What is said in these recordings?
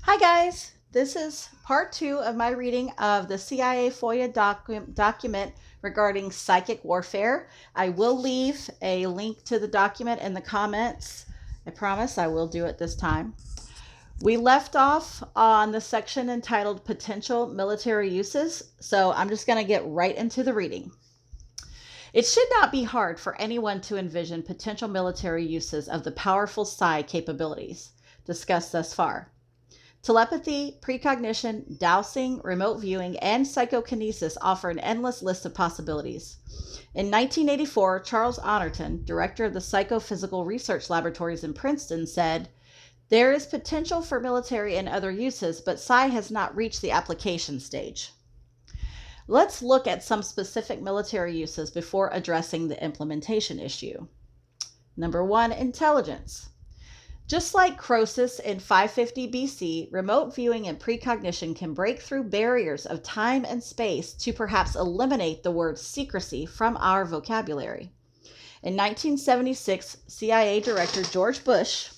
Hi guys, this is part 2 of my reading of the CIA FOIA document regarding psychic warfare. I will leave a link to the document in the comments. I promise I will do it this time. We left off on the section entitled Potential Military Uses, so I'm just going to get right into the reading. It should not be hard for anyone to envision potential military uses of the powerful psi capabilities discussed thus far. Telepathy, precognition, dowsing, remote viewing, and psychokinesis offer an endless list of possibilities. In 1984, Charles Honorton, director of the Psychophysical Research Laboratories in Princeton, said, "There is potential for military and other uses, but psi has not reached the application stage." Let's look at some specific military uses before addressing the implementation issue. Number 1, intelligence. Just like Croesus in 550 BC, remote viewing and precognition can break through barriers of time and space to perhaps eliminate the word secrecy from our vocabulary. In 1976, CIA Director George Bush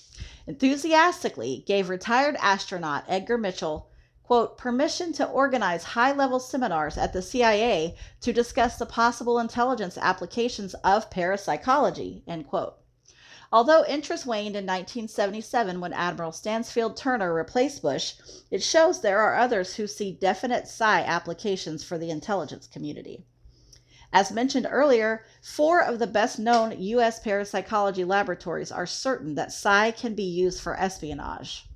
enthusiastically gave retired astronaut Edgar Mitchell, quote, permission to organize high-level seminars at the CIA to discuss the possible intelligence applications of parapsychology, end quote. Although interest waned in 1977 when Admiral Stansfield Turner replaced Bush, it shows there are others who see definite psi applications for the intelligence community. As mentioned earlier, 4 of the best-known U.S. parapsychology laboratories are certain that psi can be used for espionage.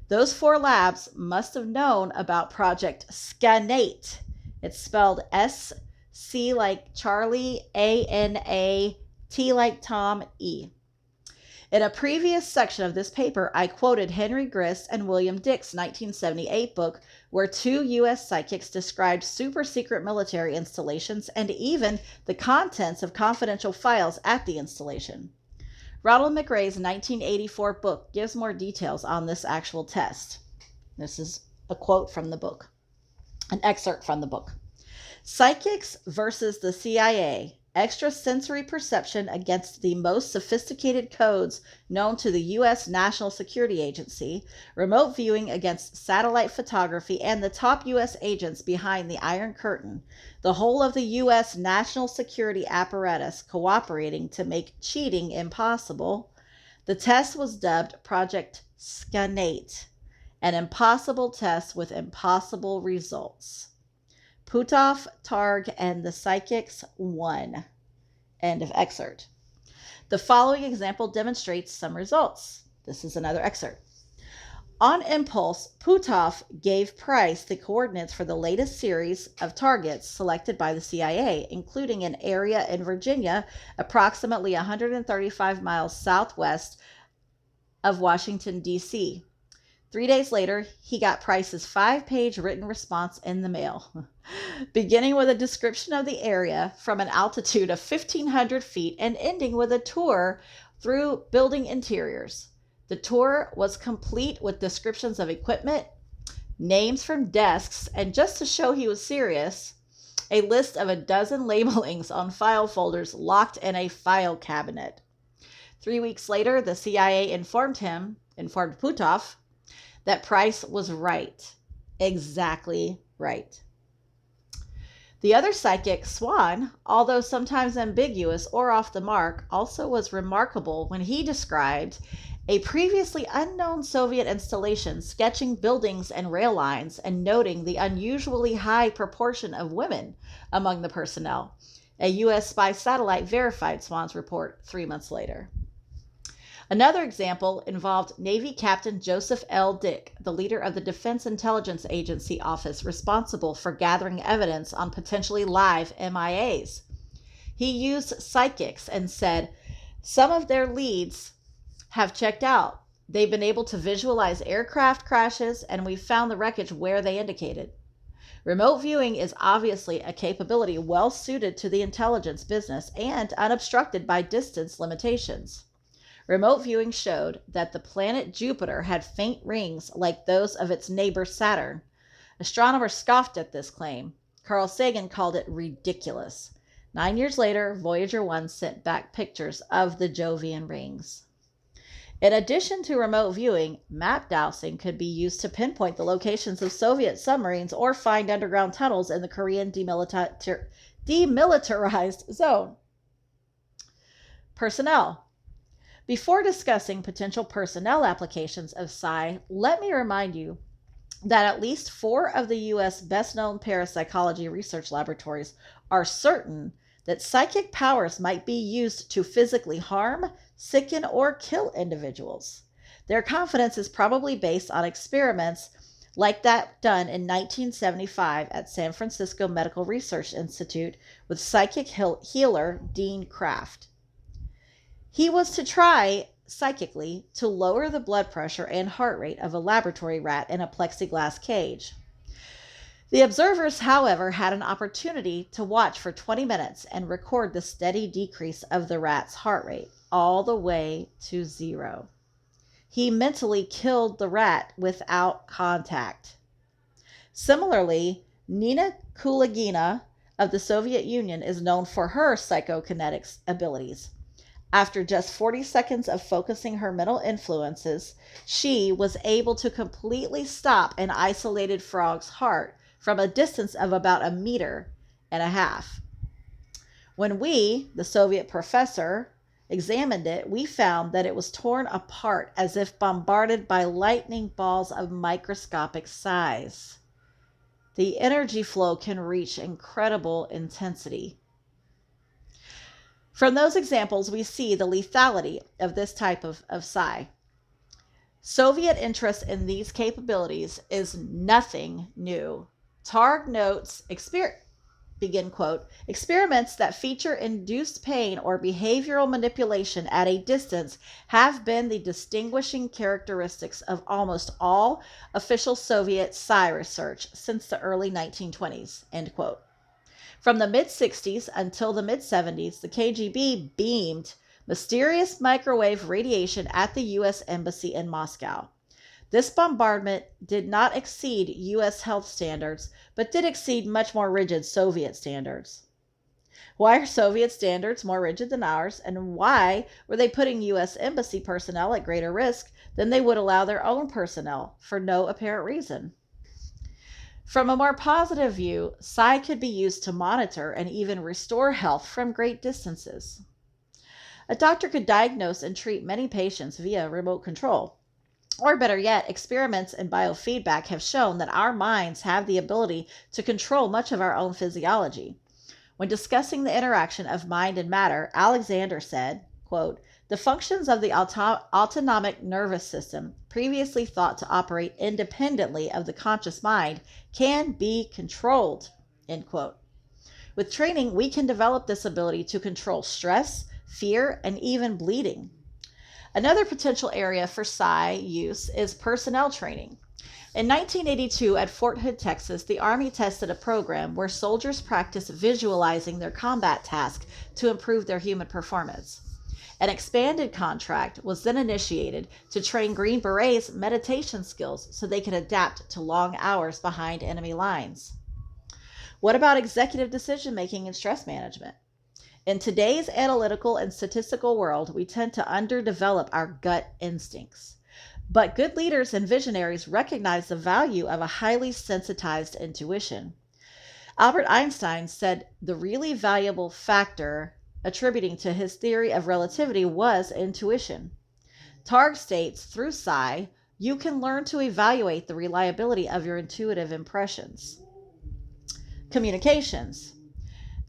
Those 4 labs must have known about Project Scanate. It's spelled S-C like Charlie, A-N-A-T like Tom, E. In a previous section of this paper, I quoted Henry Grist and William Dick's 1978 book, where 2 U.S. psychics described super-secret military installations and even the contents of confidential files at the installation. Ronald McRae's 1984 book gives more details on this actual test. This is a quote from the book, an excerpt from the book. Psychics versus the CIA. Extrasensory perception against the most sophisticated codes known to the U.S. National Security Agency, remote viewing against satellite photography, and the top U.S. agents behind the Iron Curtain, the whole of the U.S. national security apparatus cooperating to make cheating impossible. The test was dubbed Project Scanate, an impossible test with impossible results. Puthoff, Targ, and the Psychics won. End of excerpt. The following example demonstrates some results. This is another excerpt. On impulse, Puthoff gave Price the coordinates for the latest series of targets selected by the CIA, including an area in Virginia approximately 135 miles southwest of Washington, D.C. 3 days later, he got Price's 5-page written response in the mail, beginning with a description of the area from an altitude of 1,500 feet and ending with a tour through building interiors. The tour was complete with descriptions of equipment, names from desks, and just to show he was serious, a list of a dozen labelings on file folders locked in a file cabinet. 3 weeks later, the CIA informed Puthoff, that Price was right. Exactly right. The other psychic, Swan, although sometimes ambiguous or off the mark, also was remarkable when he described a previously unknown Soviet installation sketching buildings and rail lines and noting the unusually high proportion of women among the personnel. A U.S. spy satellite verified Swan's report 3 months later. Another example involved Navy Captain Joseph L. Dick, the leader of the Defense Intelligence Agency office responsible for gathering evidence on potentially live MIAs. He used psychics and said, "Some of their leads have checked out. They've been able to visualize aircraft crashes, and we've found the wreckage where they indicated." Remote viewing is obviously a capability well suited to the intelligence business and unobstructed by distance limitations. Remote viewing showed that the planet Jupiter had faint rings like those of its neighbor Saturn. Astronomers scoffed at this claim. Carl Sagan called it ridiculous. 9 years later, Voyager 1 sent back pictures of the Jovian rings. In addition to remote viewing, map dowsing could be used to pinpoint the locations of Soviet submarines or find underground tunnels in the Korean demilitarized zone. Personnel. Before discussing potential personnel applications of psi, let me remind you that at least 4 of the U.S. best-known parapsychology research laboratories are certain that psychic powers might be used to physically harm, sicken, or kill individuals. Their confidence is probably based on experiments like that done in 1975 at San Francisco Medical Research Institute with psychic healer Dean Kraft. He was to try psychically to lower the blood pressure and heart rate of a laboratory rat in a plexiglass cage. The observers, however, had an opportunity to watch for 20 minutes and record the steady decrease of the rat's heart rate, all the way to 0. He mentally killed the rat without contact. Similarly, Nina Kulagina of the Soviet Union is known for her psychokinetics abilities. After just 40 seconds of focusing her mental influences, she was able to completely stop an isolated frog's heart from a distance of about 1.5 meters. When we, the Soviet professor, examined it, we found that it was torn apart as if bombarded by lightning balls of microscopic size. The energy flow can reach incredible intensity. From those examples, we see the lethality of this type of psi. Soviet interest in these capabilities is nothing new. Targ notes, begin quote, experiments that feature induced pain or behavioral manipulation at a distance have been the distinguishing characteristics of almost all official Soviet psi research since the early 1920s, end quote. From the mid-60s until the mid-70s, the KGB beamed mysterious microwave radiation at the U.S. Embassy in Moscow. This bombardment did not exceed U.S. health standards, but did exceed much more rigid Soviet standards. Why are Soviet standards more rigid than ours, and why were they putting U.S. Embassy personnel at greater risk than they would allow their own personnel, for no apparent reason? From a more positive view, psi could be used to monitor and even restore health from great distances. A doctor could diagnose and treat many patients via remote control. Or better yet, experiments in biofeedback have shown that our minds have the ability to control much of our own physiology. When discussing the interaction of mind and matter, Alexander said, quote, "The functions of the autonomic nervous system, previously thought to operate independently of the conscious mind, can be controlled," end quote. With training, we can develop this ability to control stress, fear, and even bleeding. Another potential area for psi use is personnel training. In 1982 at Fort Hood, Texas, the Army tested a program where soldiers practiced visualizing their combat task to improve their human performance. An expanded contract was then initiated to train Green Berets meditation skills so they could adapt to long hours behind enemy lines. What about executive decision-making and stress management? In today's analytical and statistical world, we tend to underdevelop our gut instincts. But good leaders and visionaries recognize the value of a highly sensitized intuition. Albert Einstein said the really valuable factor attributing to his theory of relativity was intuition. Targ states, through psi, you can learn to evaluate the reliability of your intuitive impressions. Communications.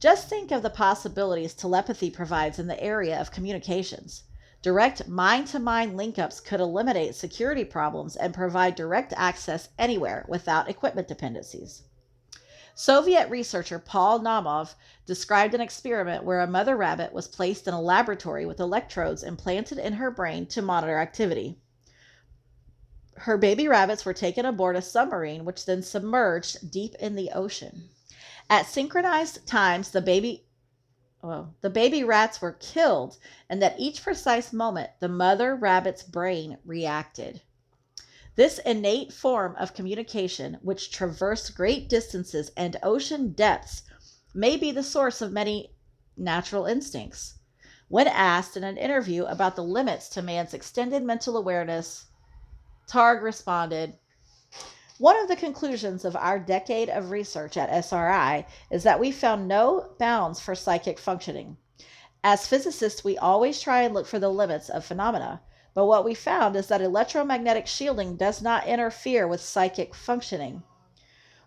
Just think of the possibilities telepathy provides in the area of communications. Direct mind-to-mind link-ups could eliminate security problems and provide direct access anywhere without equipment dependencies. Soviet researcher Paul Naumov described an experiment where a mother rabbit was placed in a laboratory with electrodes implanted in her brain to monitor activity. Her baby rabbits were taken aboard a submarine, which then submerged deep in the ocean. At synchronized times, the baby rats were killed, and at each precise moment, the mother rabbit's brain reacted. This innate form of communication, which traversed great distances and ocean depths, may be the source of many natural instincts. When asked in an interview about the limits to man's extended mental awareness, Targ responded, "One of the conclusions of our decade of research at SRI is that we found no bounds for psychic functioning. As physicists, we always try and look for the limits of phenomena, but what we found is that electromagnetic shielding does not interfere with psychic functioning.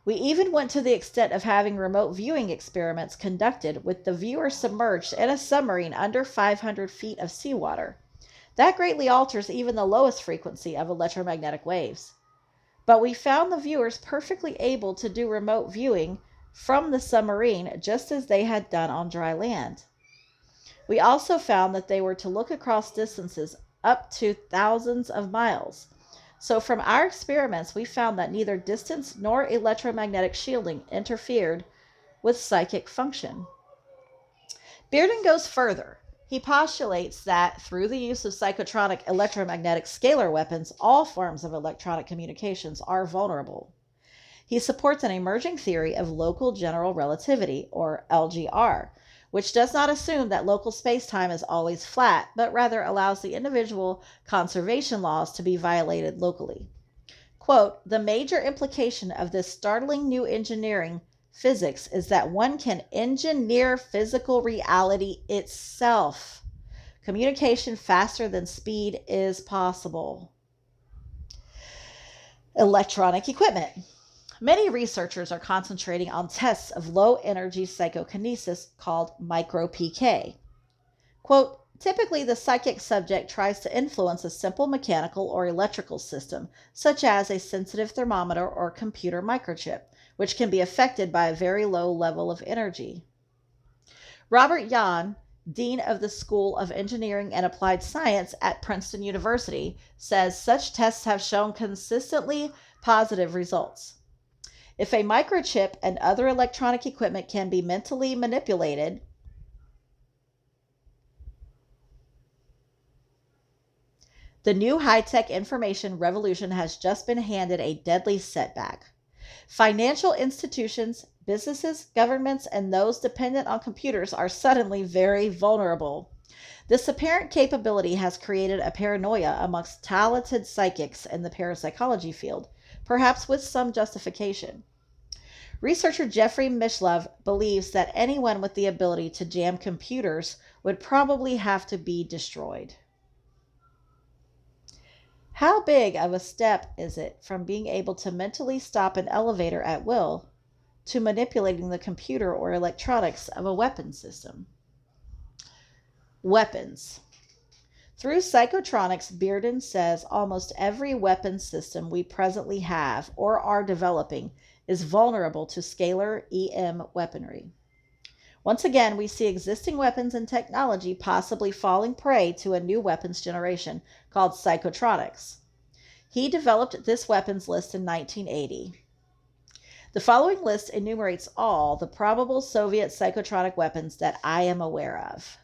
We even went to the extent of having remote viewing experiments conducted with the viewer submerged in a submarine under 500 feet of seawater. That greatly alters even the lowest frequency of electromagnetic waves. But we found the viewers perfectly able to do remote viewing from the submarine just as they had done on dry land. We also found that they were to look across distances up to thousands of miles. So from our experiments, we found that neither distance nor electromagnetic shielding interfered with psychic function." Bearden goes further. He postulates that through the use of psychotronic electromagnetic scalar weapons, all forms of electronic communications are vulnerable. He supports an emerging theory of local general relativity, or LGR, which does not assume that local space-time is always flat, but rather allows the individual conservation laws to be violated locally. Quote, "The major implication of this startling new engineering physics is that one can engineer physical reality itself. Communication faster than speed is possible." Electronic equipment. Many researchers are concentrating on tests of low-energy psychokinesis called micro-PK. Quote, "Typically, the psychic subject tries to influence a simple mechanical or electrical system, such as a sensitive thermometer or computer microchip, which can be affected by a very low level of energy." Robert Yan, Dean of the School of Engineering and Applied Science at Princeton University, says such tests have shown consistently positive results. If a microchip and other electronic equipment can be mentally manipulated, the new high-tech information revolution has just been handed a deadly setback. Financial institutions, businesses, governments, and those dependent on computers are suddenly very vulnerable. This apparent capability has created a paranoia amongst talented psychics in the parapsychology field, perhaps with some justification. Researcher Jeffrey Mishlove believes that anyone with the ability to jam computers would probably have to be destroyed. How big of a step is it from being able to mentally stop an elevator at will to manipulating the computer or electronics of a weapon system? Weapons. Through psychotronics, Bearden says almost every weapon system we presently have or are developing is vulnerable to scalar EM weaponry. Once again, we see existing weapons and technology possibly falling prey to a new weapons generation called psychotronics. He developed this weapons list in 1980. The following list enumerates all the probable Soviet psychotronic weapons that I am aware of.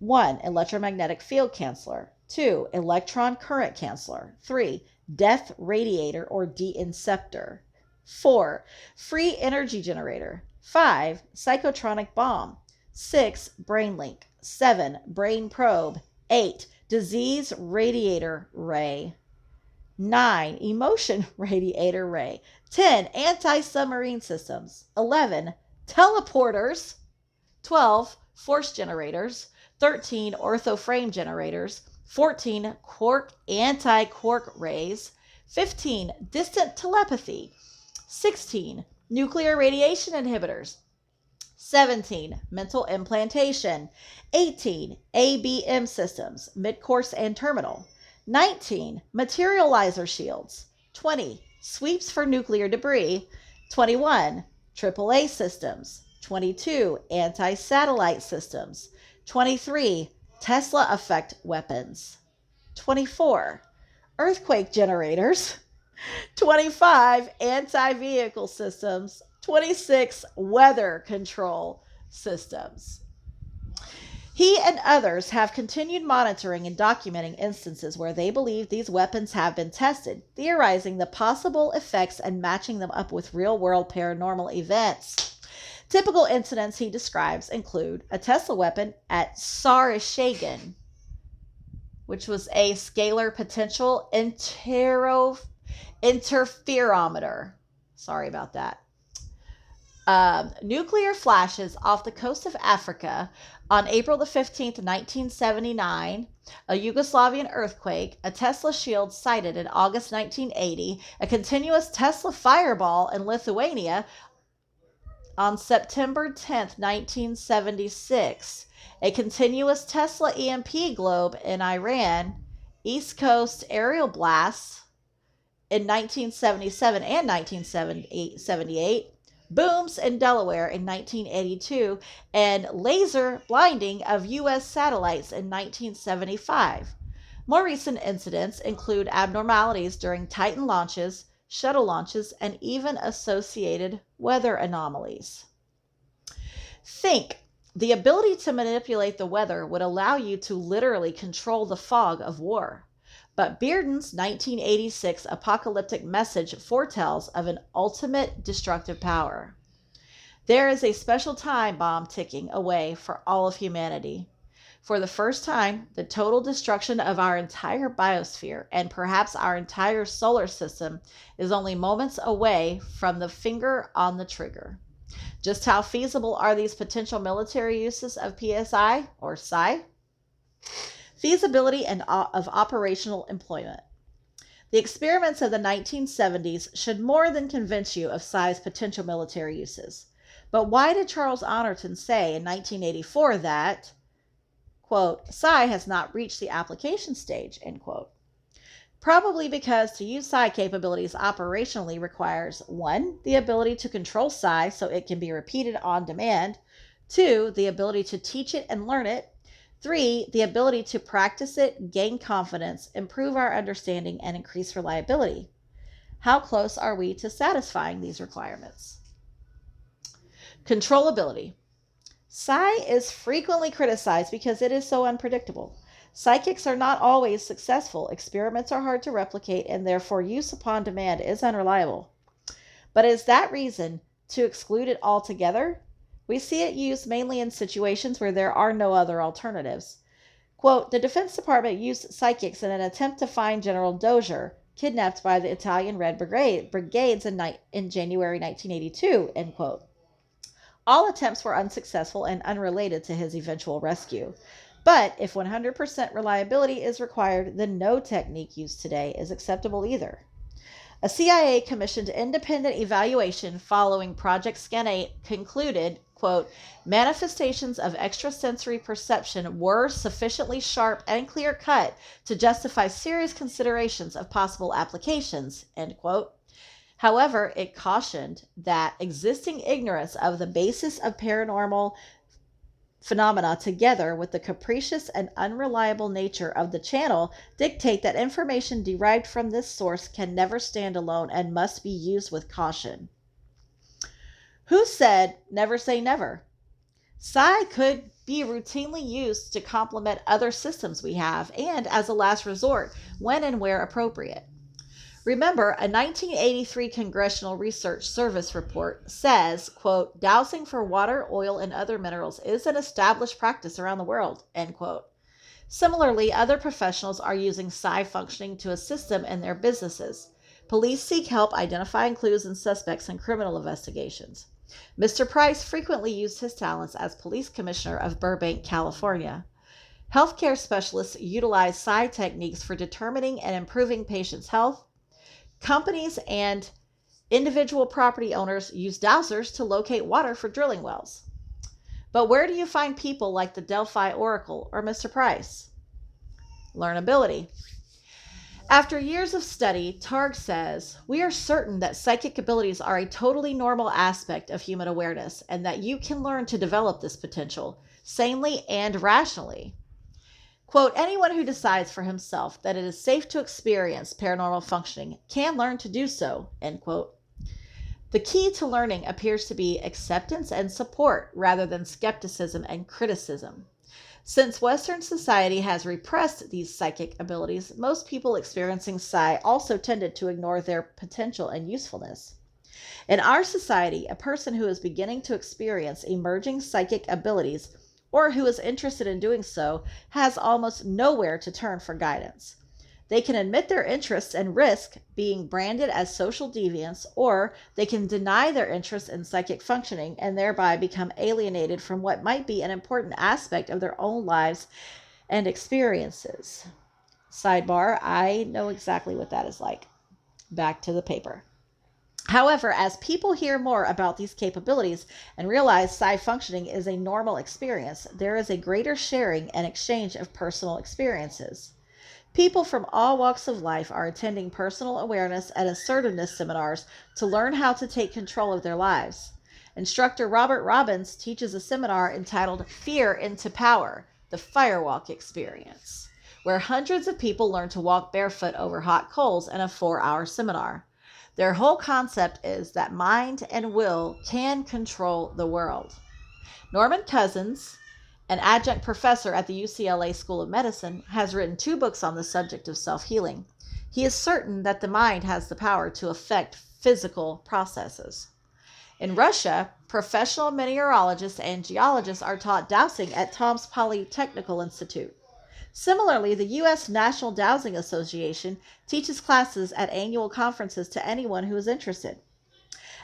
1. Electromagnetic field canceller. 2. Electron current canceller. 3. Death radiator or de-inceptor. 4. Free energy generator. 5. Psychotronic bomb. 6. Brain link. 7. Brain probe. 8. Disease radiator ray. 9. Emotion radiator ray. 10. Anti-submarine systems. 11. Teleporters. 12. Force generators. 13. Orthoframe generators. 14. Quark anti-quark rays. 15. Distant telepathy. 16. Nuclear radiation inhibitors. 17. Mental implantation. 18. ABM systems, mid-course and terminal. 19. Materializer shields. 20. Sweeps for nuclear debris. 21. AAA systems. 22. Anti-satellite systems. 23. Tesla effect weapons. 24. Earthquake generators. 25. Anti-vehicle systems. 26. Weather control systems. He and others have continued monitoring and documenting instances where they believe these weapons have been tested, theorizing the possible effects and matching them up with real-world paranormal events. Typical incidents he describes include a Tesla weapon at Sarishagan, which was a scalar potential interferometer. Sorry about that. Nuclear flashes off the coast of Africa on April the 15th, 1979, a Yugoslavian earthquake, a Tesla shield sighted in August 1980, a continuous Tesla fireball in Lithuania on September 10th, 1976, a continuous Tesla EMP globe in Iran, East Coast aerial blasts in 1977 and 1978, booms in Delaware in 1982, and laser blinding of U.S. satellites in 1975. More recent incidents include abnormalities during Titan launches, shuttle launches, and even associated weather anomalies. Think, the ability to manipulate the weather would allow you to literally control the fog of war. But Bearden's 1986 apocalyptic message foretells of an ultimate destructive power. There is a special time bomb ticking away for all of humanity. For the first time, the total destruction of our entire biosphere and perhaps our entire solar system is only moments away from the finger on the trigger. Just how feasible are these potential military uses of PSI or Psi? Feasibility and of operational employment. The experiments of the 1970s should more than convince you of Psi's potential military uses. But why did Charles Honorton say in 1984 that, quote, Psi has not reached the application stage, end quote? Probably because to use Psi capabilities operationally requires 1, the ability to control Psi so it can be repeated on demand, 2, the ability to teach it and learn it, 3, the ability to practice it, gain confidence, improve our understanding, and increase reliability. How close are we to satisfying these requirements? Controllability. Psi is frequently criticized because it is so unpredictable. Psychics are not always successful. Experiments are hard to replicate, and therefore use upon demand is unreliable. But is that reason to exclude it altogether? We see it used mainly in situations where there are no other alternatives. Quote, the Defense Department used psychics in an attempt to find General Dozier, kidnapped by the Italian Red Brigades in January 1982, end quote. All attempts were unsuccessful and unrelated to his eventual rescue. But if 100% reliability is required, then no technique used today is acceptable either. A CIA-commissioned independent evaluation following Project Scan 8 concluded, quote, manifestations of extrasensory perception were sufficiently sharp and clear-cut to justify serious considerations of possible applications, end quote. However, it cautioned that existing ignorance of the basis of paranormal phenomena together with the capricious and unreliable nature of the channel dictate that information derived from this source can never stand alone and must be used with caution. Who said never say never? Psi could be routinely used to complement other systems we have and as a last resort when and where appropriate. Remember, a 1983 Congressional Research Service report says, quote, dowsing for water, oil, and other minerals is an established practice around the world, end quote. Similarly, other professionals are using Psi functioning to assist them in their businesses. Police seek help identifying clues and suspects in criminal investigations. Mr. Price frequently used his talents as police commissioner of Burbank, California. Healthcare specialists utilize Psi techniques for determining and improving patients' health. Companies and individual property owners use dowsers to locate water for drilling wells. But where do you find people like the Delphi Oracle or Mr. Price? Learnability. After years of study, Targ says, we are certain that psychic abilities are a totally normal aspect of human awareness and that you can learn to develop this potential sanely and rationally. Quote, anyone who decides for himself that it is safe to experience paranormal functioning can learn to do so, end quote. The key to learning appears to be acceptance and support rather than skepticism and criticism. Since Western society has repressed these psychic abilities, most people experiencing Psi also tended to ignore their potential and usefulness. In our society, a person who is beginning to experience emerging psychic abilities or who is interested in doing so has almost nowhere to turn for guidance. They can admit their interests and risk being branded as social deviants, or they can deny their interest in psychic functioning and thereby become alienated from what might be an important aspect of their own lives and experiences. Sidebar, I know exactly what that is like. Back to the paper. However, as people hear more about these capabilities and realize psi functioning is a normal experience, there is a greater sharing and exchange of personal experiences. People from all walks of life are attending personal awareness and assertiveness seminars to learn how to take control of their lives. Instructor Robert Robbins teaches a seminar entitled Fear into Power, the Firewalk Experience, where hundreds of people learn to walk barefoot over hot coals in a 4-hour seminar. Their whole concept is that mind and will can control the world. Norman Cousins, an adjunct professor at the UCLA School of Medicine, has written 2 books on the subject of self-healing. He is certain that the mind has the power to affect physical processes. In Russia, professional meteorologists and geologists are taught dowsing at Tomsk Polytechnical Institute. Similarly, the U.S. National Dowsing Association teaches classes at annual conferences to anyone who is interested.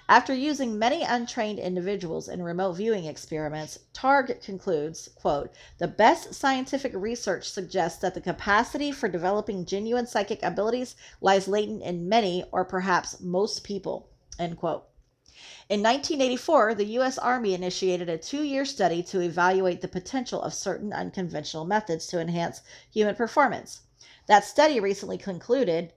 After using many untrained individuals in remote viewing experiments, Targ concludes, quote, "The best scientific research suggests that the capacity for developing genuine psychic abilities lies latent in many or perhaps most people," end quote. In 1984, the U.S. Army initiated a 2-year study to evaluate the potential of certain unconventional methods to enhance human performance. That study recently concluded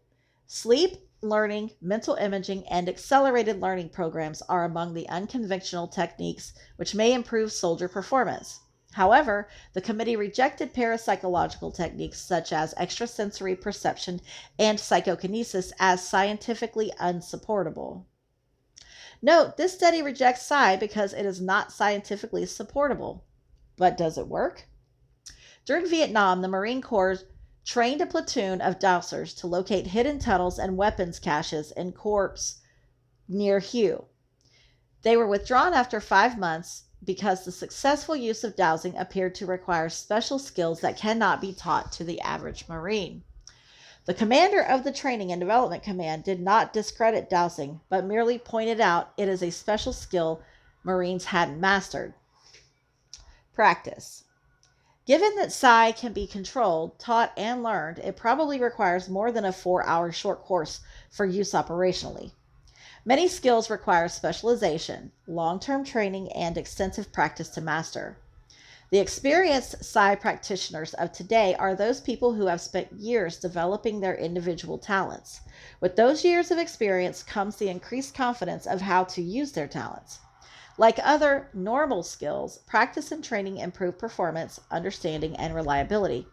sleep, learning, mental imaging, and accelerated learning programs are among the unconventional techniques which may improve soldier performance. However, the committee rejected parapsychological techniques such as extrasensory perception and psychokinesis as scientifically unsupportable. Note, this study rejects psi because it is not scientifically supportable. But does it work? During Vietnam, the Marine Corps trained a platoon of dowsers to locate hidden tunnels and weapons caches in corps near Hue. They were withdrawn after 5 months because the successful use of dowsing appeared to require special skills that cannot be taught to the average Marine. The commander of the Training and Development Command did not discredit dowsing, but merely pointed out it is a special skill Marines hadn't mastered. Practice. Given that psi can be controlled, taught, and learned, it probably requires more than a 4-hour short course for use operationally. Many skills require specialization, long-term training, and extensive practice to master. The experienced psi practitioners of today are those people who have spent years developing their individual talents. With those years of experience comes the increased confidence of how to use their talents. Like other normal skills, practice and training improve performance, understanding, and reliability.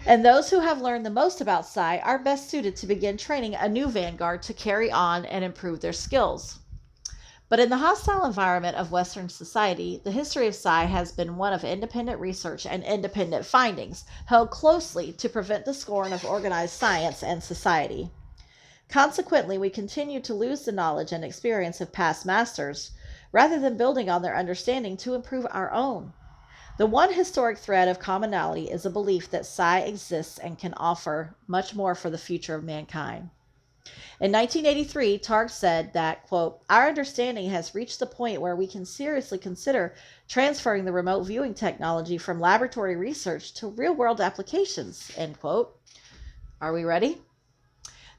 And those who have learned the most about psi are best suited to begin training a new vanguard to carry on and improve their skills. But in the hostile environment of Western society, the history of psi has been one of independent research and independent findings, held closely to prevent the scorn of organized science and society. Consequently, we continue to lose the knowledge and experience of past masters, rather than building on their understanding to improve our own. The one historic thread of commonality is a belief that psi exists and can offer much more for the future of mankind. In 1983, Targ said that, quote, "Our understanding has reached the point where we can seriously consider transferring the remote viewing technology from laboratory research to real-world applications," end quote. Are we ready?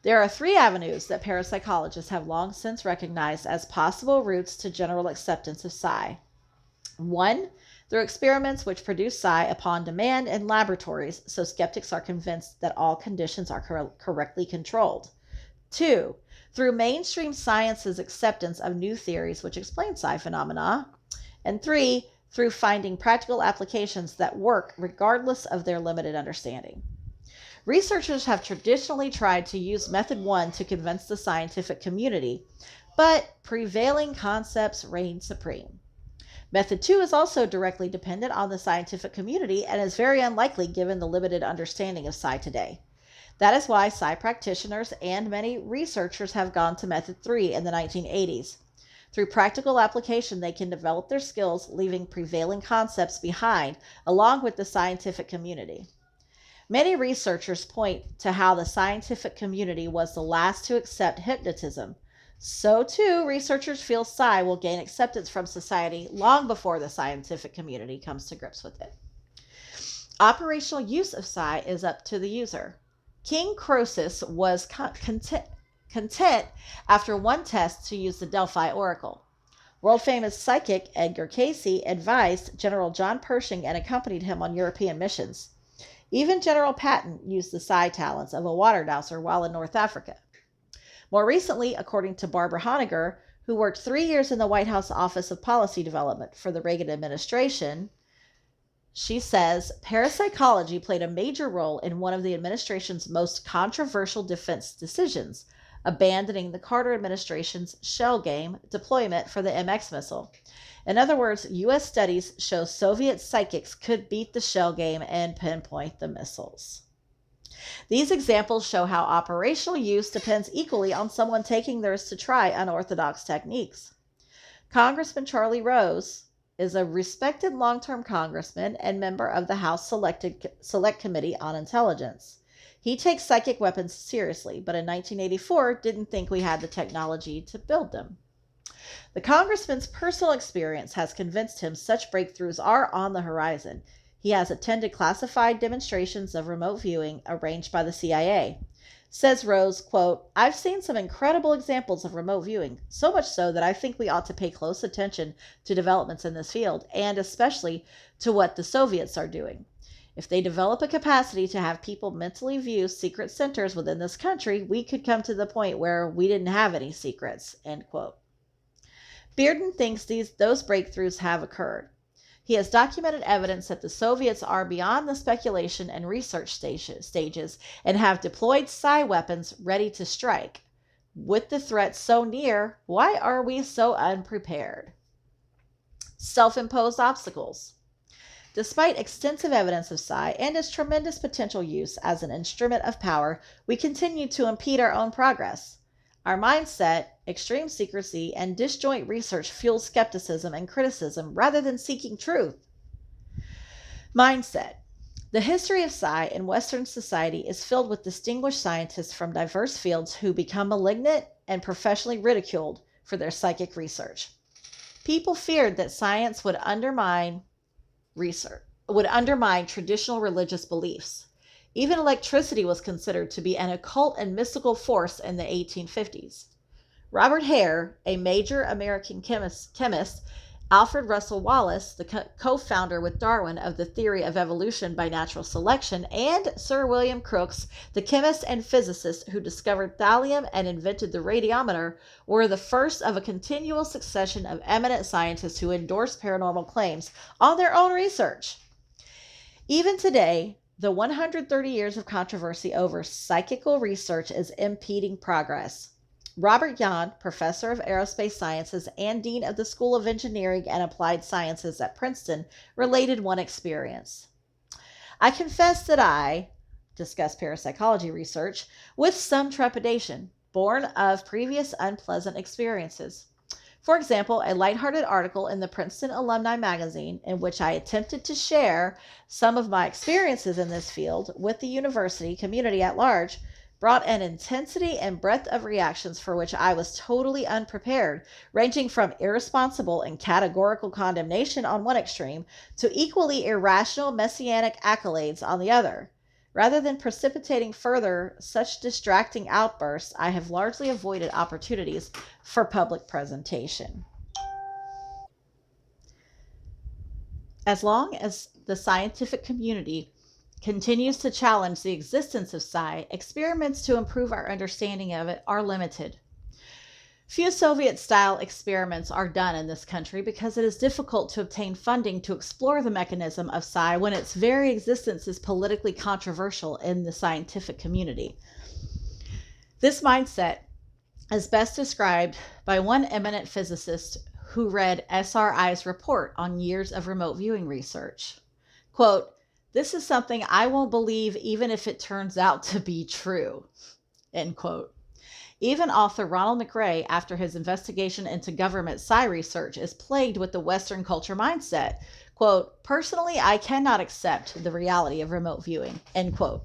There are 3 avenues that parapsychologists have long since recognized as possible routes to general acceptance of psi. 1. Through experiments which produce psi upon demand in laboratories, so skeptics are convinced that all conditions are correctly controlled. 2. Through mainstream science's acceptance of new theories which explain psi phenomena. And 3. Through finding practical applications that work regardless of their limited understanding. Researchers have traditionally tried to use method 1 to convince the scientific community, but prevailing concepts reign supreme. Method 2 is also directly dependent on the scientific community and is very unlikely given the limited understanding of psi today. That is why psi practitioners and many researchers have gone to Method 3 in the 1980s. Through practical application, they can develop their skills, leaving prevailing concepts behind, along with the scientific community. Many researchers point to how the scientific community was the last to accept hypnotism. So, too, researchers feel psi will gain acceptance from society long before the scientific community comes to grips with it. Operational use of psi is up to the user. King Croesus was content after one test to use the Delphi Oracle. World-famous psychic Edgar Cayce advised General John Pershing and accompanied him on European missions. Even General Patton used the psi talents of a water dowser while in North Africa. More recently, according to Barbara Honegger, who worked 3 years in the White House Office of Policy Development for the Reagan administration, she says parapsychology played a major role in one of the administration's most controversial defense decisions, abandoning the Carter administration's shell game deployment for the MX missile. In other words, U.S. studies show Soviet psychics could beat the shell game and pinpoint the missiles. These examples show how operational use depends equally on someone taking theirs to try unorthodox techniques. Congressman Charlie Rose is a respected long-term congressman and member of the House Select Committee on Intelligence. He takes psychic weapons seriously, but in 1984 didn't think we had the technology to build them. The congressman's personal experience has convinced him such breakthroughs are on the horizon. He has attended classified demonstrations of remote viewing arranged by the CIA. Says Rose, quote, "I've seen some incredible examples of remote viewing, so much so that I think we ought to pay close attention to developments in this field, and especially to what the Soviets are doing. If they develop a capacity to have people mentally view secret centers within this country, we could come to the point where we didn't have any secrets," end quote. Bearden thinks those breakthroughs have occurred. He has documented evidence that the Soviets are beyond the speculation and research stages and have deployed psi weapons ready to strike. With the threat so near, why are we so unprepared? Self-imposed obstacles. Despite extensive evidence of psi and its tremendous potential use as an instrument of power, we continue to impede our own progress. Our mindset, extreme secrecy, and disjoint research fuel skepticism and criticism rather than seeking truth. Mindset. The history of psi in Western society is filled with distinguished scientists from diverse fields who become malignant and professionally ridiculed for their psychic research. People feared that science would undermine traditional religious beliefs. Even electricity was considered to be an occult and mystical force in the 1850s. Robert Hare, a major American chemist, Alfred Russel Wallace, the co-founder with Darwin of the theory of evolution by natural selection, and Sir William Crookes, the chemist and physicist who discovered thallium and invented the radiometer, were the first of a continual succession of eminent scientists who endorsed paranormal claims on their own research. Even today, the 130 years of controversy over psychical research is impeding progress. Robert Jahn, professor of aerospace sciences and dean of the School of Engineering and Applied Sciences at Princeton, related one experience. "I confess that I discussed parapsychology research with some trepidation, born of previous unpleasant experiences. For example, a lighthearted article in the Princeton Alumni Magazine in which I attempted to share some of my experiences in this field with the university community at large brought an intensity and breadth of reactions for which I was totally unprepared, ranging from irresponsible and categorical condemnation on one extreme to equally irrational messianic accolades on the other. Rather than precipitating further such distracting outbursts, I have largely avoided opportunities for public presentation." As long as the scientific community continues to challenge the existence of psi, experiments to improve our understanding of it are limited. Few Soviet-style experiments are done in this country because it is difficult to obtain funding to explore the mechanism of psi when its very existence is politically controversial in the scientific community. This mindset is best described by one eminent physicist who read SRI's report on years of remote viewing research. Quote, This is something I won't believe even if it turns out to be true, end quote. Even author Ronald McRae, after his investigation into government psi research, is plagued with the Western culture mindset. Quote, personally, I cannot accept the reality of remote viewing, end quote.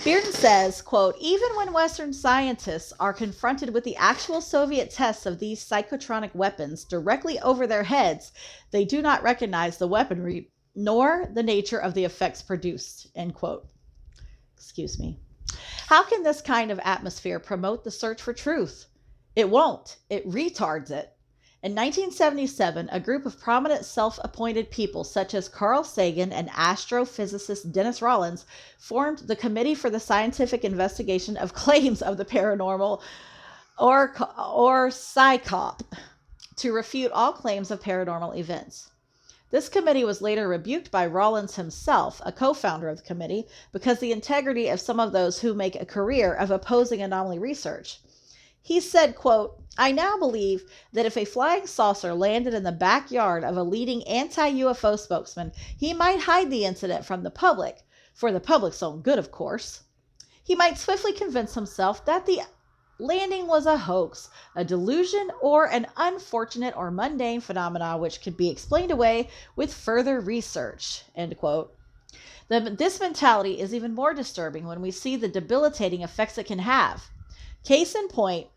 Bearden says, quote, even when Western scientists are confronted with the actual Soviet tests of these psychotronic weapons directly over their heads, they do not recognize the weaponry nor the nature of the effects produced, end quote. Excuse me. How can this kind of atmosphere promote the search for truth? It won't. It retards it. In 1977, a group of prominent self-appointed people such as Carl Sagan and astrophysicist Dennis Rollins formed the Committee for the Scientific Investigation of Claims of the Paranormal, or PSYCOP, to refute all claims of paranormal events. This committee was later rebuked by Rollins himself, a co-founder of the committee, because the integrity of some of those who make a career of opposing anomaly research. He said, quote, I now believe that if a flying saucer landed in the backyard of a leading anti-UFO spokesman, he might hide the incident from the public, for the public's own good, of course. He might swiftly convince himself that the landing was a hoax, a delusion, or an unfortunate or mundane phenomena which could be explained away with further research, end quote. This mentality is even more disturbing when we see the debilitating effects it can have. Case in point,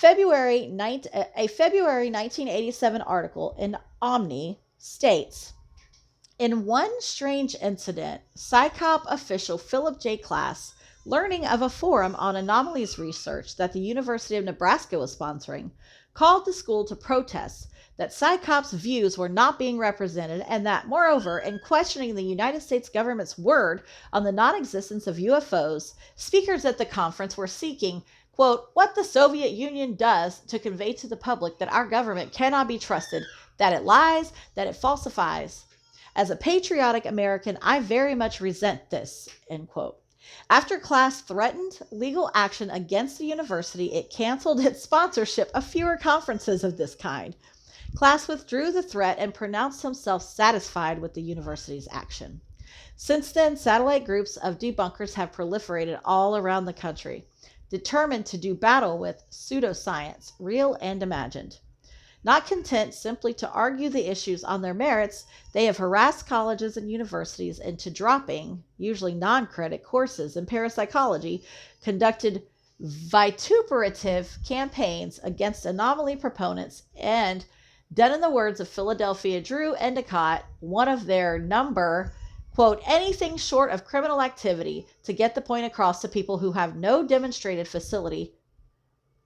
a February 1987 article in Omni states, in one strange incident, PSYCOP official Philip J. Klass, learning of a forum on anomalies research that the University of Nebraska was sponsoring, called the school to protest that PSYCOP's views were not being represented and that, moreover, in questioning the United States government's word on the non-existence of UFOs, speakers at the conference were seeking, quote, what the Soviet Union does to convey to the public that our government cannot be trusted, that it lies, that it falsifies. As a patriotic American, I very much resent this, end quote. After Klass threatened legal action against the university, it canceled its sponsorship of fewer conferences of this kind. Klass withdrew the threat and pronounced himself satisfied with the university's action. Since then, satellite groups of debunkers have proliferated all around the country, determined to do battle with pseudoscience, real and imagined. Not content simply to argue the issues on their merits, they have harassed colleges and universities into dropping, usually non-credit, courses in parapsychology, conducted vituperative campaigns against anomaly proponents, and, done in the words of Philadelphia Drew Endicott, one of their number, quote, anything short of criminal activity to get the point across to people who have no demonstrated facility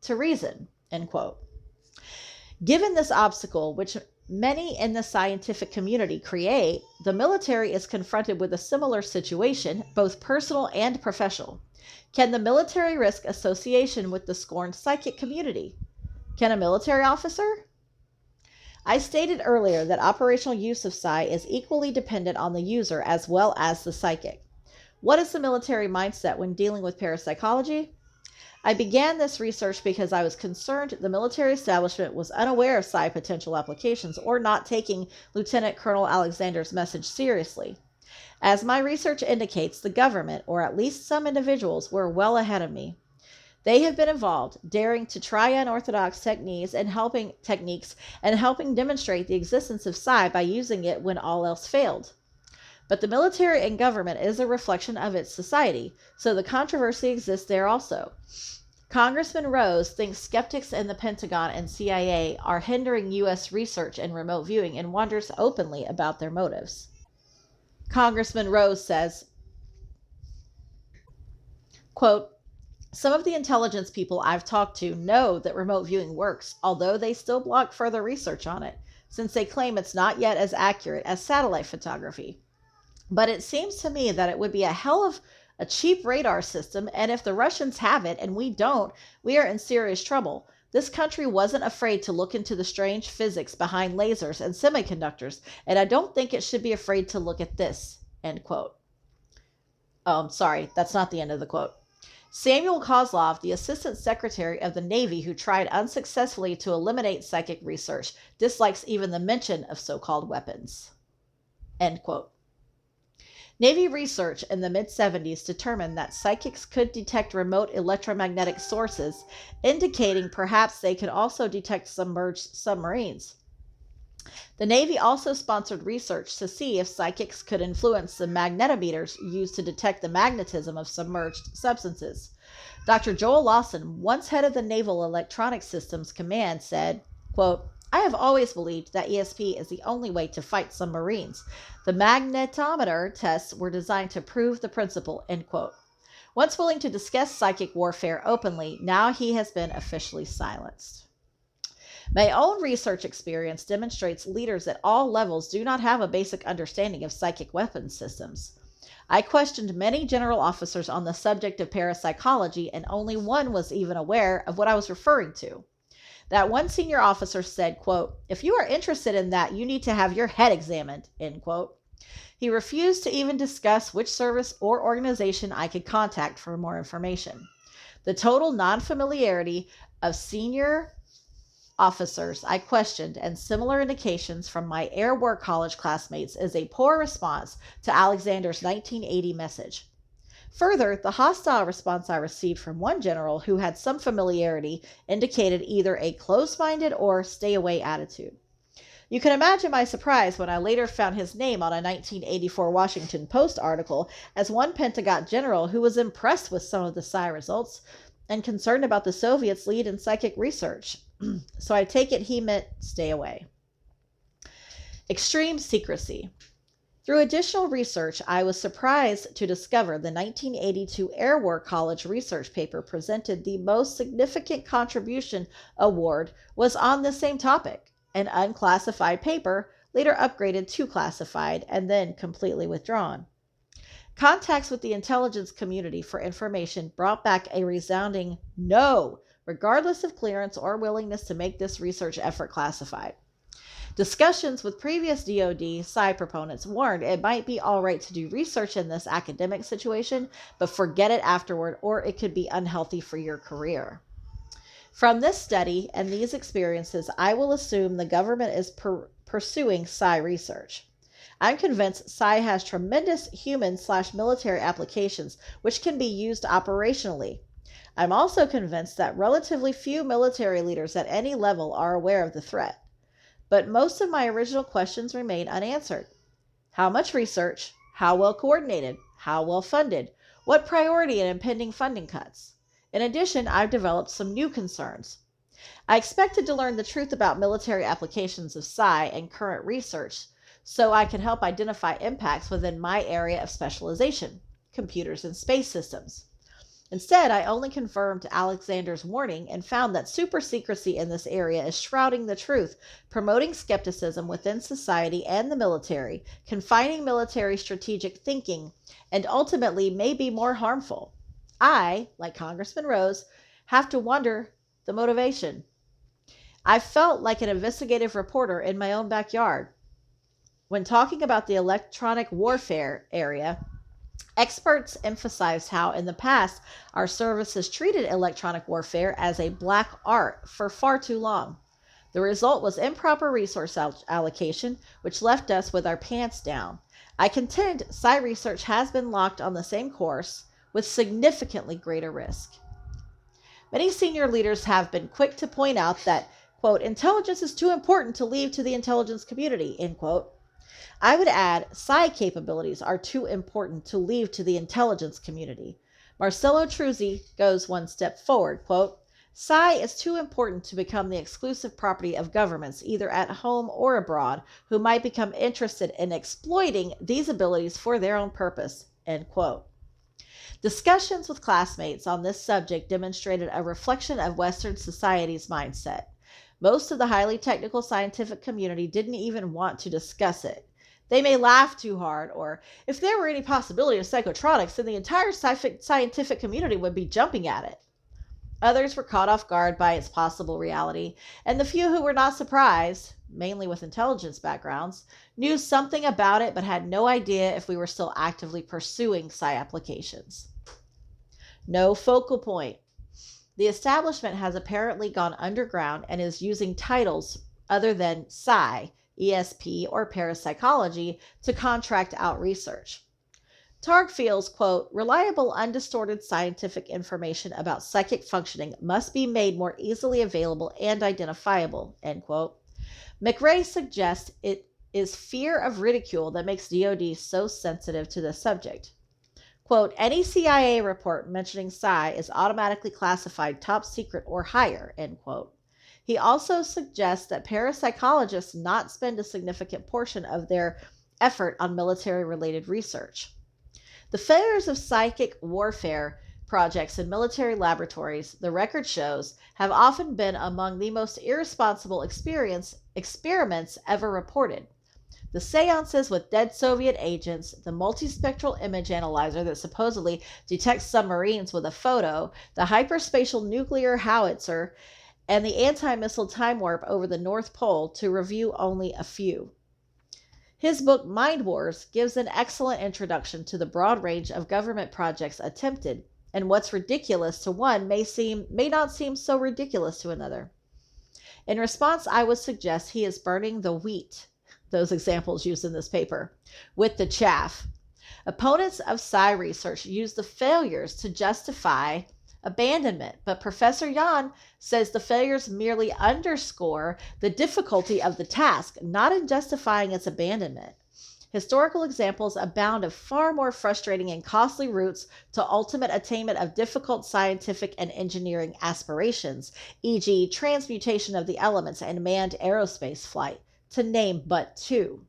to reason, end quote. Given this obstacle, which many in the scientific community create, the military is confronted with a similar situation, both personal and professional. Can the military risk association with the scorned psychic community? Can a military officer? I stated earlier that operational use of psi is equally dependent on the user as well as the psychic. What is the military mindset when dealing with parapsychology? I began this research because I was concerned the military establishment was unaware of psi potential applications or not taking Lieutenant Colonel Alexander's message seriously. As my research indicates, the government, or at least some individuals, were well ahead of me. They have been involved, daring to try unorthodox techniques and helping demonstrate the existence of psi by using it when all else failed. But the military and government is a reflection of its society, so the controversy exists there also. Congressman Rose thinks skeptics in the Pentagon and CIA are hindering U.S. research in remote viewing and wonders openly about their motives. Congressman Rose says, quote, some of the intelligence people I've talked to know that remote viewing works, although they still block further research on it, since they claim it's not yet as accurate as satellite photography. But it seems to me that it would be a hell of a cheap radar system, and if the Russians have it and we don't, we are in serious trouble. This country wasn't afraid to look into the strange physics behind lasers and semiconductors, and I don't think it should be afraid to look at this, end quote. Oh, I'm sorry, that's not the end of the quote. Samuel Kozlov, the Assistant Secretary of the Navy who tried unsuccessfully to eliminate psychic research, dislikes even the mention of so-called weapons. End quote. Navy research in the mid-70s determined that psychics could detect remote electromagnetic sources, indicating perhaps they could also detect submerged submarines. The Navy also sponsored research to see if psychics could influence the magnetometers used to detect the magnetism of submerged substances. Dr. Joel Lawson, once head of the Naval Electronic Systems Command, said, quote, "I have always believed that ESP is the only way to fight submarines. The magnetometer tests were designed to prove the principle," end quote. Once willing to discuss psychic warfare openly, now he has been officially silenced. My own research experience demonstrates leaders at all levels do not have a basic understanding of psychic weapons systems. I questioned many general officers on the subject of parapsychology, and only one was even aware of what I was referring to. That one senior officer said, quote, "If you are interested in that, you need to have your head examined," end quote. He refused to even discuss which service or organization I could contact for more information. The total non-familiarity of senior officers I questioned and similar indications from my Air War College classmates is a poor response to Alexander's 1980 message. Further, the hostile response I received from one general who had some familiarity indicated either a close-minded or stay-away attitude. You can imagine my surprise when I later found his name on a 1984 Washington Post article as one Pentagon general who was impressed with some of the psi results and concerned about the Soviets' lead in psychic research. So I take it he meant stay away. Extreme secrecy. Through additional research, I was surprised to discover the 1982 Air War College research paper presented the most significant contribution award was on the same topic, an unclassified paper later upgraded to classified and then completely withdrawn. Contacts with the intelligence community for information brought back a resounding no, regardless of clearance or willingness to make this research effort classified. Discussions with previous DoD psi proponents warned it might be all right to do research in this academic situation, but forget it afterward or it could be unhealthy for your career. From this study and these experiences, I will assume the government is pursuing psi research. I'm convinced psi has tremendous human/military applications which can be used operationally. I'm also convinced that relatively few military leaders at any level are aware of the threat. But most of my original questions remain unanswered. How much research? How well coordinated? How well funded? What priority in impending funding cuts? In addition, I've developed some new concerns. I expected to learn the truth about military applications of psi and current research so I can help identify impacts within my area of specialization, computers and space systems. Instead, I only confirmed Alexander's warning and found that super secrecy in this area is shrouding the truth, promoting skepticism within society and the military, confining military strategic thinking, and ultimately may be more harmful. I, like Congressman Rose, have to wonder the motivation. I felt like an investigative reporter in my own backyard. When talking about the electronic warfare area, experts emphasized how in the past our services treated electronic warfare as a black art for far too long. The result was improper resource allocation, which left us with our pants down. I contend psi research has been locked on the same course with significantly greater risk. Many senior leaders have been quick to point out that, quote, "intelligence is too important to leave to the intelligence community," end quote. I would add, psi capabilities are too important to leave to the intelligence community. Marcello Truzzi goes one step forward, quote, "Psi is too important to become the exclusive property of governments, either at home or abroad, who might become interested in exploiting these abilities for their own purpose," end quote. Discussions with classmates on this subject demonstrated a reflection of Western society's mindset. Most of the highly technical scientific community didn't even want to discuss it. They may laugh too hard, or if there were any possibility of psychotronics, then the entire scientific community would be jumping at it. Others were caught off guard by its possible reality, and the few who were not surprised, mainly with intelligence backgrounds, knew something about it but had no idea if we were still actively pursuing psi applications. No focal point. The establishment has apparently gone underground and is using titles other than psi, ESP, or parapsychology to contract out research. Targ feels, quote, reliable, undistorted scientific information about psychic functioning must be made more easily available and identifiable, end quote. McRae suggests it is fear of ridicule that makes DoD so sensitive to the subject. Quote, any CIA report mentioning psi is automatically classified top secret or higher, end quote. He also suggests that parapsychologists not spend a significant portion of their effort on military-related research. The failures of psychic warfare projects in military laboratories, the record shows, have often been among the most irresponsible experiments ever reported. The seances with dead Soviet agents, the multispectral image analyzer that supposedly detects submarines with a photo, the hyperspatial nuclear howitzer, and the anti-missile time warp over the North Pole, to review only a few. His book Mind Wars gives an excellent introduction to the broad range of government projects attempted, and what's ridiculous to one may not seem so ridiculous to another. In response, I would suggest he is burning the wheat, those examples used in this paper, with the chaff. Opponents of psi research use the failures to justify abandonment, but Professor Yan says the failures merely underscore the difficulty of the task, not in justifying its abandonment. Historical examples abound of far more frustrating and costly routes to ultimate attainment of difficult scientific and engineering aspirations, e.g., transmutation of the elements and manned aerospace flight, to name but two.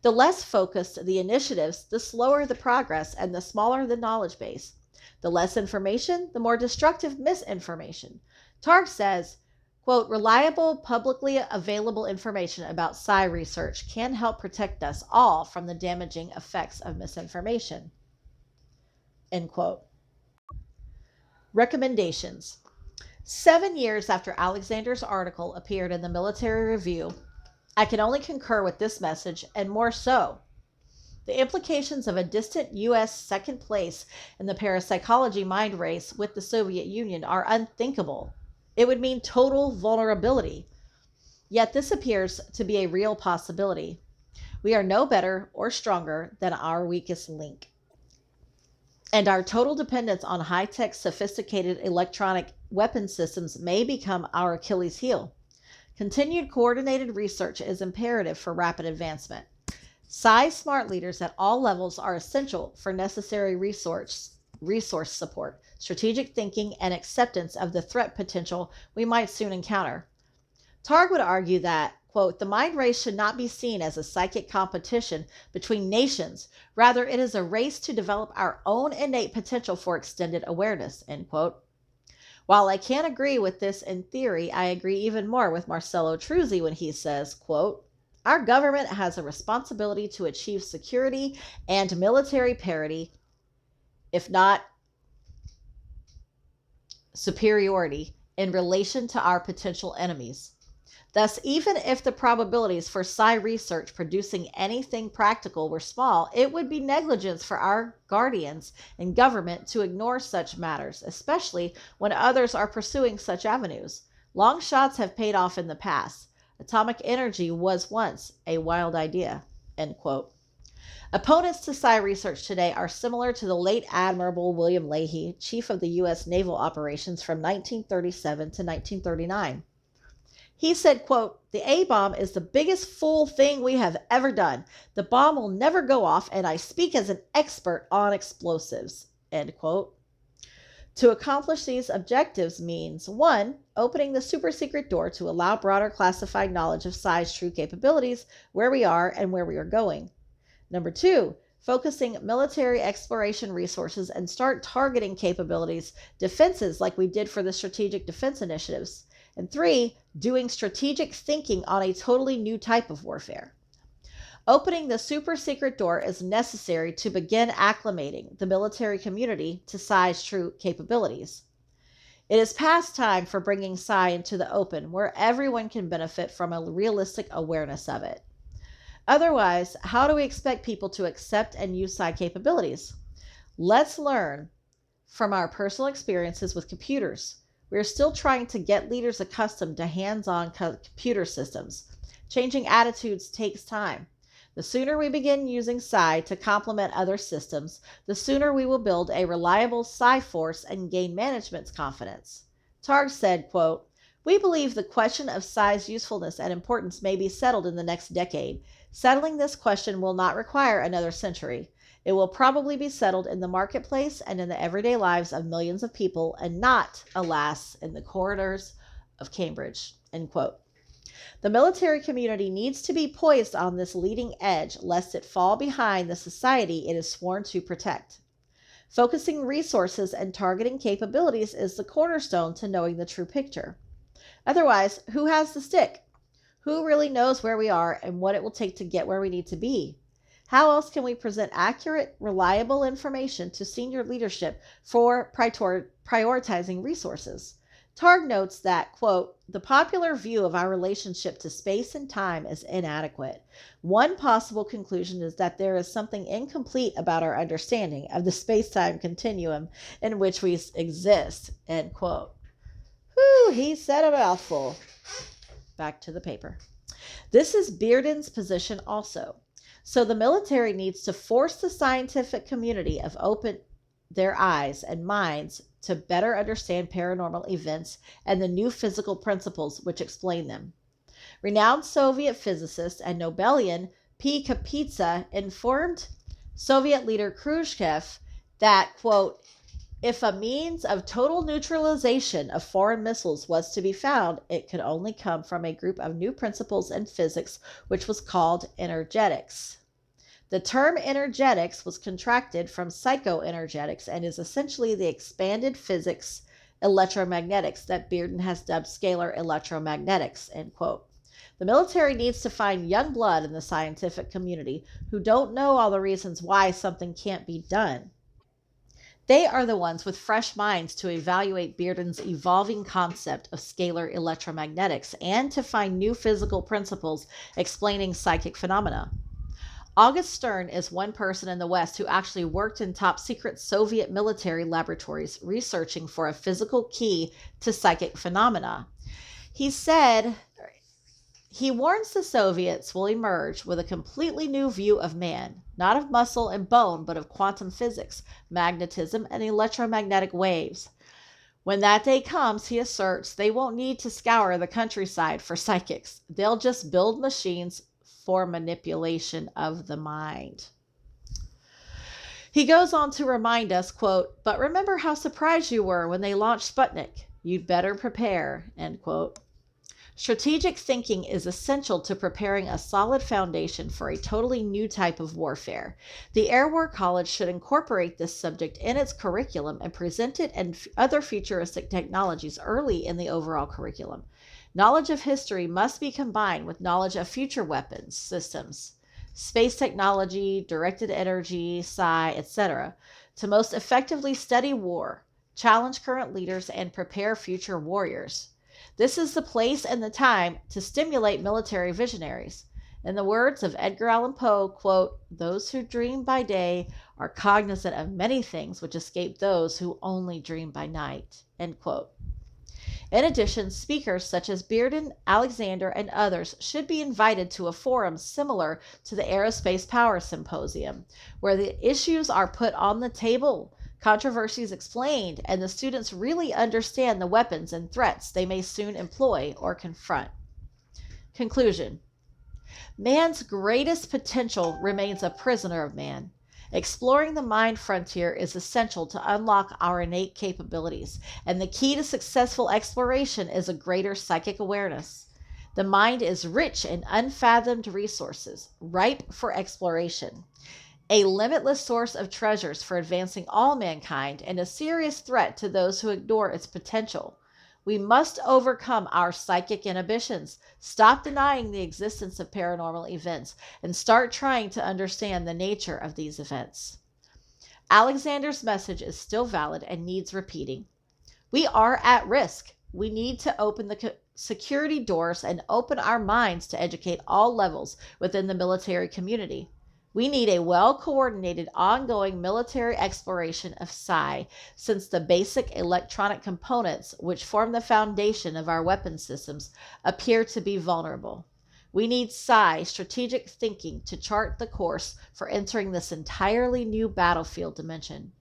The less focused the initiatives, the slower the progress and the smaller the knowledge base. The less information, the more destructive misinformation. Targ says, quote, reliable, publicly available information about psi research can help protect us all from the damaging effects of misinformation, end quote. Recommendations. 7 years after Alexander's article appeared in the Military Review, I can only concur with this message, and more so. The implications of a distant U.S. second place in the parapsychology mind race with the Soviet Union are unthinkable. It would mean total vulnerability. Yet this appears to be a real possibility. We are no better or stronger than our weakest link. And our total dependence on high-tech, sophisticated electronic weapon systems may become our Achilles heel. Continued coordinated research is imperative for rapid advancement. Psi smart leaders at all levels are essential for necessary resource support, strategic thinking, and acceptance of the threat potential we might soon encounter. Targ would argue that, quote, the mind race should not be seen as a psychic competition between nations. Rather, it is a race to develop our own innate potential for extended awareness, end quote. While I can't agree with this in theory, I agree even more with Marcello Truzzi when he says, quote, our government has a responsibility to achieve security and military parity, if not superiority, in relation to our potential enemies. Thus, even if the probabilities for psi research producing anything practical were small, it would be negligence for our guardians in government to ignore such matters, especially when others are pursuing such avenues. Long shots have paid off in the past. Atomic energy was once a wild idea, end quote. Opponents to psi research today are similar to the late Admiral William Leahy, chief of the U.S. naval operations from 1937 to 1939. He said, quote, the A-bomb is the biggest fool thing we have ever done. The bomb will never go off, and I speak as an expert on explosives, end quote. To accomplish these objectives means, 1, opening the super secret door to allow broader classified knowledge of psi's true capabilities, where we are and where we are going. 2, focusing military exploration resources and start targeting capabilities, defenses like we did for the strategic defense initiatives. And 3, doing strategic thinking on a totally new type of warfare. Opening the super secret door is necessary to begin acclimating the military community to psi's true capabilities. It is past time for bringing psi into the open, where everyone can benefit from a realistic awareness of it. Otherwise, how do we expect people to accept and use psi capabilities? Let's learn from our personal experiences with computers. We are still trying to get leaders accustomed to hands-on computer systems. Changing attitudes takes time. The sooner we begin using psi to complement other systems, the sooner we will build a reliable psi force and gain management's confidence. Targ said, quote, "We believe the question of psi's usefulness and importance may be settled in the next decade. Settling this question will not require another century. It will probably be settled in the marketplace and in the everyday lives of millions of people, and not, alas, in the corridors of Cambridge." End quote. The military community needs to be poised on this leading edge lest it fall behind the society it is sworn to protect. Focusing resources and targeting capabilities is the cornerstone to knowing the true picture. Otherwise, who has the stick? Who really knows where we are and what it will take to get where we need to be? How else can we present accurate, reliable information to senior leadership for prioritizing resources? Targ notes that, quote, "The popular view of our relationship to space and time is inadequate. One possible conclusion is that there is something incomplete about our understanding of the space-time continuum in which we exist," end quote. Whew, he said a mouthful. Back to the paper. This is Bearden's position also. So the military needs to force the scientific community to open their eyes and minds to better understand paranormal events and the new physical principles which explain them. Renowned Soviet physicist and Nobelian P. Kapitsa informed Soviet leader Khrushchev that, quote, "If a means of total neutralization of foreign missiles was to be found, it could only come from a group of new principles in physics which was called energetics." The term energetics was contracted from psychoenergetics and is essentially the expanded physics electromagnetics that Bearden has dubbed scalar electromagnetics, end quote. The military needs to find young blood in the scientific community who don't know all the reasons why something can't be done. They are the ones with fresh minds to evaluate Bearden's evolving concept of scalar electromagnetics and to find new physical principles explaining psychic phenomena. August Stern is one person in the West who actually worked in top secret Soviet military laboratories researching for a physical key to psychic phenomena. He said he warns the Soviets will emerge with a completely new view of man, not of muscle and bone, but of quantum physics, magnetism, and electromagnetic waves. When that day comes, he asserts, they won't need to scour the countryside for psychics. They'll just build machines for manipulation of the mind. He goes on to remind us, quote, "But remember how surprised you were when they launched Sputnik. You'd better prepare," end quote. Strategic thinking is essential to preparing a solid foundation for a totally new type of warfare. The Air War College should incorporate this subject in its curriculum and present it and other futuristic technologies early in the overall curriculum. Knowledge of history must be combined with knowledge of future weapons systems, space technology, directed energy, psi, etc., to most effectively study war, challenge current leaders, and prepare future warriors. This is the place and the time to stimulate military visionaries. In the words of Edgar Allan Poe, quote, "Those who dream by day are cognizant of many things which escape those who only dream by night," end quote. In addition, speakers such as Bearden, Alexander, and others should be invited to a forum similar to the Aerospace Power Symposium, where the issues are put on the table, controversies explained, and the students really understand the weapons and threats they may soon employ or confront. Conclusion. Man's greatest potential remains a prisoner of man. Exploring the mind frontier is essential to unlock our innate capabilities, and the key to successful exploration is a greater psychic awareness. The mind is rich in unfathomed resources, ripe for exploration, a limitless source of treasures for advancing all mankind, and a serious threat to those who ignore its potential. We must overcome our psychic inhibitions, stop denying the existence of paranormal events, and start trying to understand the nature of these events. Alexander's message is still valid and needs repeating. We are at risk. We need to open the security doors and open our minds to educate all levels within the military community. We need a well-coordinated, ongoing military exploration of psi, since the basic electronic components, which form the foundation of our weapon systems, appear to be vulnerable. We need strategic thinking to chart the course for entering this entirely new battlefield dimension.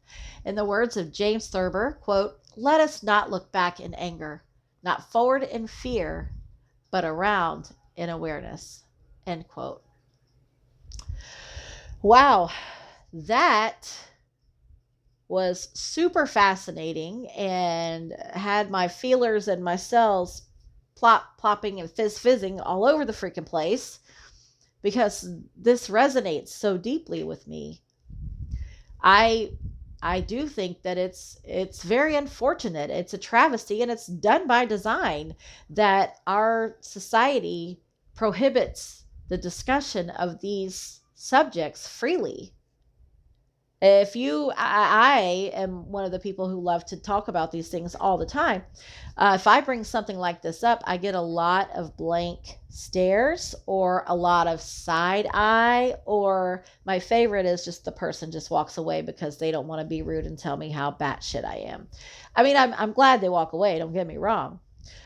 In the words of James Thurber, quote, "Let us not look back in anger, not forward in fear, but around in awareness," end quote. Wow, that was super fascinating and had my feelers and my cells plopping and fizzing all over the freaking place because this resonates so deeply with me. I do think that it's very unfortunate. It's a travesty, and it's done by design, that our society prohibits the discussion of these subjects freely. I am one of the people who love to talk about these things all the time. If I bring something like this up, I get a lot of blank stares or a lot of side eye, or my favorite is just the person just walks away because they don't want to be rude and tell me how batshit I am. I mean, I'm glad they walk away, don't get me wrong.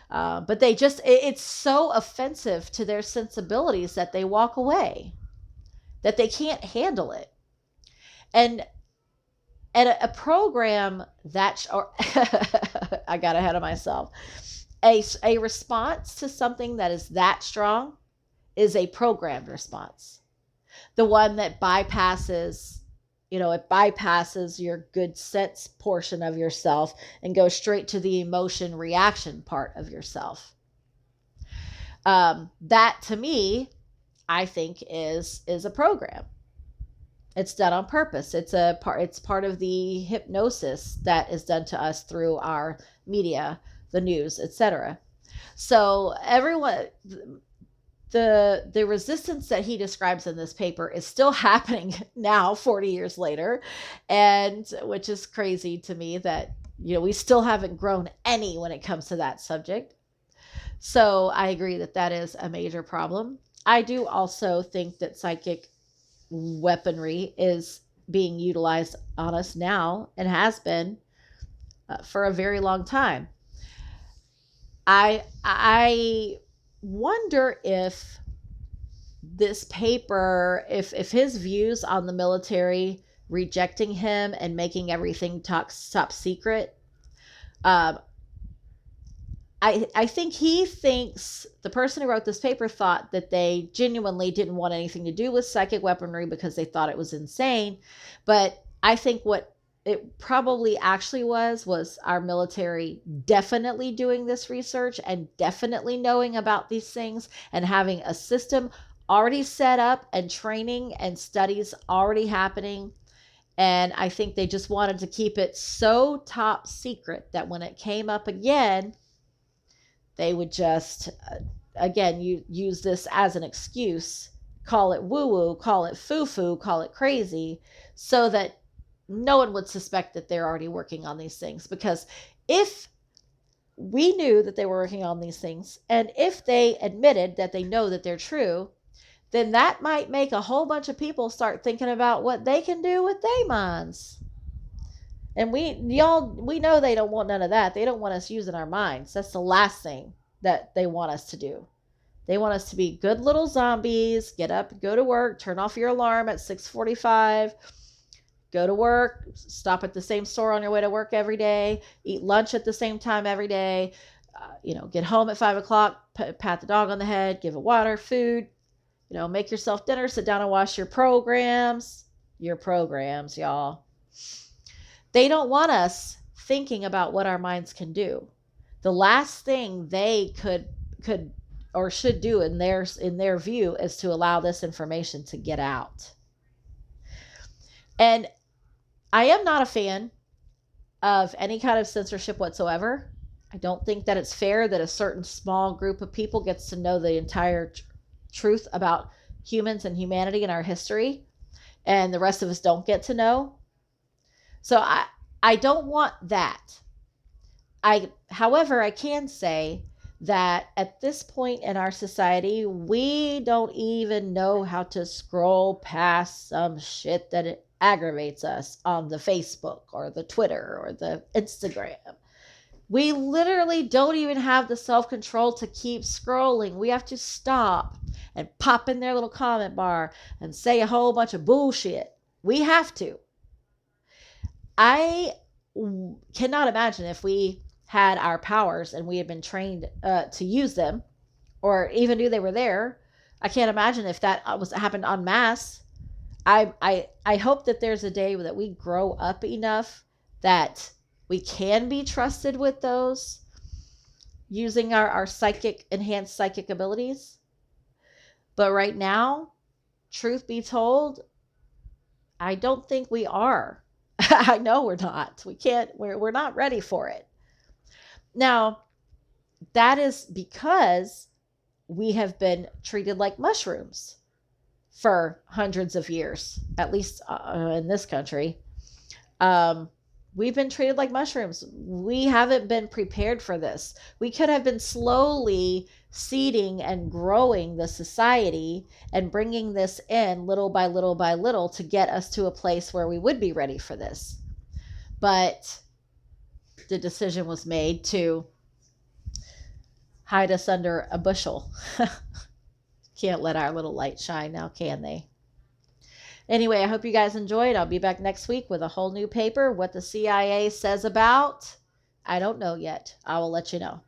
But it's so offensive to their sensibilities that they walk away, that they can't handle it. And a program that, or I got ahead of myself, a response to something that is that strong is a programmed response. The one that bypasses, it bypasses your good sense portion of yourself and goes straight to the emotion reaction part of yourself. That to me, I think is a program. It's done on purpose. It's part of the hypnosis that is done to us through our media, the news, etc. So everyone, the resistance that he describes in this paper is still happening now, 40 years later, and which is crazy to me that we still haven't grown any when it comes to that subject. So I agree that is a major problem. I do also think that psychic weaponry is being utilized on us now and has been for a very long time. I wonder if this paper, if his views on the military rejecting him and making everything top secret, I think he thinks the person who wrote this paper thought that they genuinely didn't want anything to do with psychic weaponry because they thought it was insane. But I think what it probably actually was our military definitely doing this research and definitely knowing about these things and having a system already set up and training and studies already happening. And I think they just wanted to keep it so top secret that when it came up again, they would just, again, use this as an excuse, call it woo-woo, call it foo-foo, call it crazy, so that no one would suspect that they're already working on these things. Because if we knew that they were working on these things, and if they admitted that they know that they're true, then that might make a whole bunch of people start thinking about what they can do with their minds. And we know they don't want none of that. They don't want us using our minds. That's the last thing that they want us to do. They want us to be good little zombies, get up, go to work, turn off your alarm at 6:45, go to work, stop at the same store on your way to work every day, eat lunch at the same time every day, get home at 5 o'clock, pat the dog on the head, give it water, food, make yourself dinner, sit down and watch your programs, y'all. They don't want us thinking about what our minds can do. The last thing they could or should do in their view is to allow this information to get out. And I am not a fan of any kind of censorship whatsoever. I don't think that it's fair that a certain small group of people gets to know the entire truth about humans and humanity and our history, and the rest of us don't get to know. So I don't want that. However, I can say that at this point in our society, we don't even know how to scroll past some shit that it aggravates us on the Facebook or the Twitter or the Instagram. We literally don't even have the self-control to keep scrolling. We have to stop and pop in their little comment bar and say a whole bunch of bullshit. We have to. I cannot imagine if we had our powers and we had been trained to use them, or even knew they were there. I can't imagine if that was happened en masse. I hope that there's a day that we grow up enough that we can be trusted with those, using our enhanced psychic abilities. But right now, truth be told, I don't think we are. I know we're not. We're not ready for it. Now, that is because we have been treated like mushrooms for hundreds of years, at least in this country. We've been treated like mushrooms. We haven't been prepared for this. We could have been slowly seeding and growing the society and bringing this in little by little by little to get us to a place where we would be ready for this. But the decision was made to hide us under a bushel. Can't let our little light shine now, can they? Anyway, I hope you guys enjoyed. I'll be back next week with a whole new paper. What the CIA says about, I don't know yet. I will let you know.